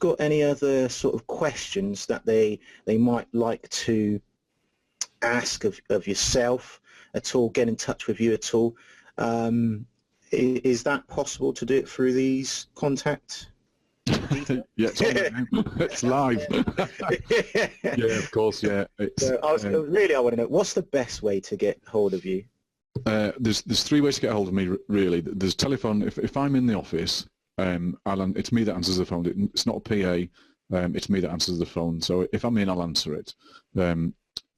got any other sort of questions that they might like to ask of yourself at all, get in touch with you at all, is that possible to do it through these contact details? Yeah, it's on there now. It's live. Yeah, of course, yeah. So I want to know, what's the best way to get hold of you? There's three ways to get hold of me, really. There's telephone. If I'm in the office, it's me that answers the phone. It's not a PA. It's me that answers the phone. So if I'm in, I'll answer it.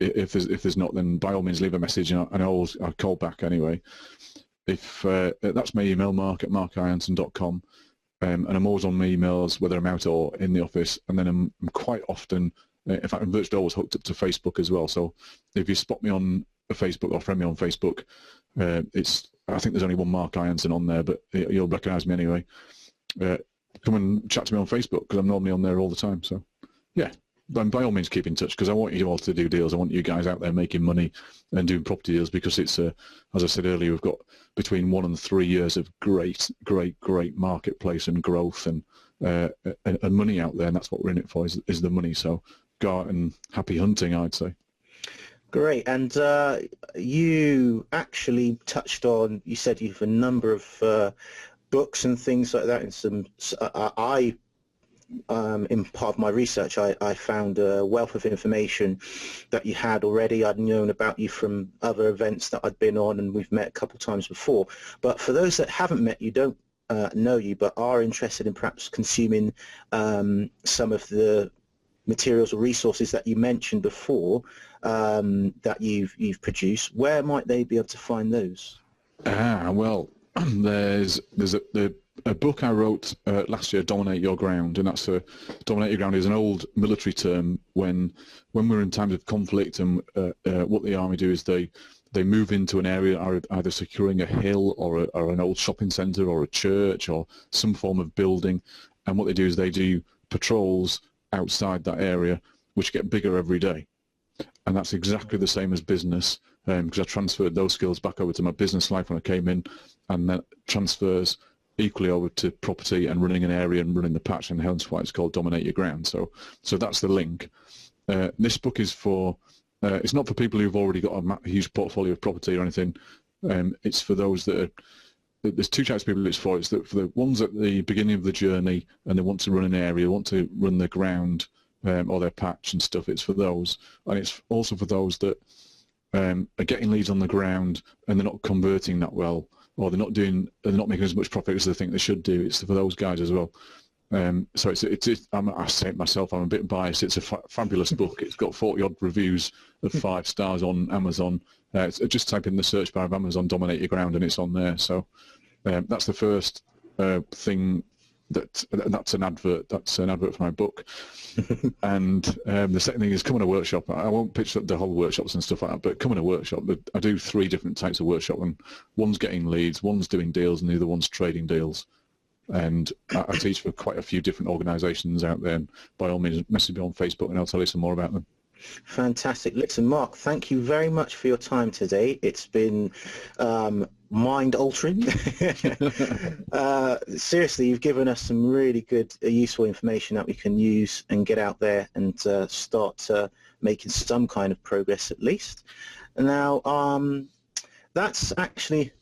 If there's not, then by all means leave a message, and I'll call back anyway. If that's my email, mark@markironson.com, and I'm always on my emails, whether I'm out or in the office. And then I'm quite often, in fact, I'm virtually always hooked up to Facebook as well. So if you spot me on Facebook or friend me on Facebook, I think there's only one Mark Ironson on there, but you'll recognise me anyway. Come and chat to me on Facebook, because I'm normally on there all the time. So yeah, by all means keep in touch, because I want you all to do deals. I want you guys out there making money and doing property deals, because it's as I said earlier, we've got between 1 and 3 years of great marketplace and growth and money out there, and that's what we're in it for, is the money. So go out and happy hunting, I'd say. Great. And you actually touched on, you said you have a number of books and things like that, and some in part of my research, I found a wealth of information that you had already. I'd known about you from other events that I'd been on, and we've met a couple of times before. But for those that haven't met you, don't know you, but are interested in perhaps consuming some of the materials or resources that you mentioned before, that you've produced, where might they be able to find those? Well, there's a book I wrote last year, Dominate Your Ground, and that's Dominate Your Ground is an old military term when we're in times of conflict, and what the army do is they move into an area, either securing a hill or an old shopping centre or a church or some form of building, and what they do is they do patrols outside that area, which get bigger every day. And that's exactly the same as business, because I transferred those skills back over to my business life when I came in, and that transfers equally over to property and running an area and running the patch, and hence why it's called Dominate Your Ground. So that's the link. This book is for, it's not for people who've already got a huge portfolio of property or anything. It's for those that are, there's two types of people it's for. It's for the ones at the beginning of the journey and they want to run an area, want to run the ground or their patch and stuff. It's for those. And it's also for those that are getting leads on the ground and they're not converting that well, or they're not making as much profit as they think they should do. It's for those guys as well. So I say it myself, I'm a bit biased. It's a fabulous book. It's got 40-odd reviews of 5 stars on Amazon. Just type in the search bar of Amazon, Dominate Your Ground, and it's on there. So that's the first thing. That's an advert. That's an advert for my book. And the second thing is come on a workshop. I won't pitch the whole workshops and stuff like that, but come on a workshop. I do 3 different types of workshop, and one's getting leads, one's doing deals, and the other one's trading deals. And I teach for quite a few different organisations out there. And by all means, message me on Facebook, and I'll tell you some more about them. Fantastic. Listen, Mark, thank you very much for your time today. It's been mind-altering. Seriously, you've given us some really good, useful information that we can use and get out there and start making some kind of progress at least. Now, that's actually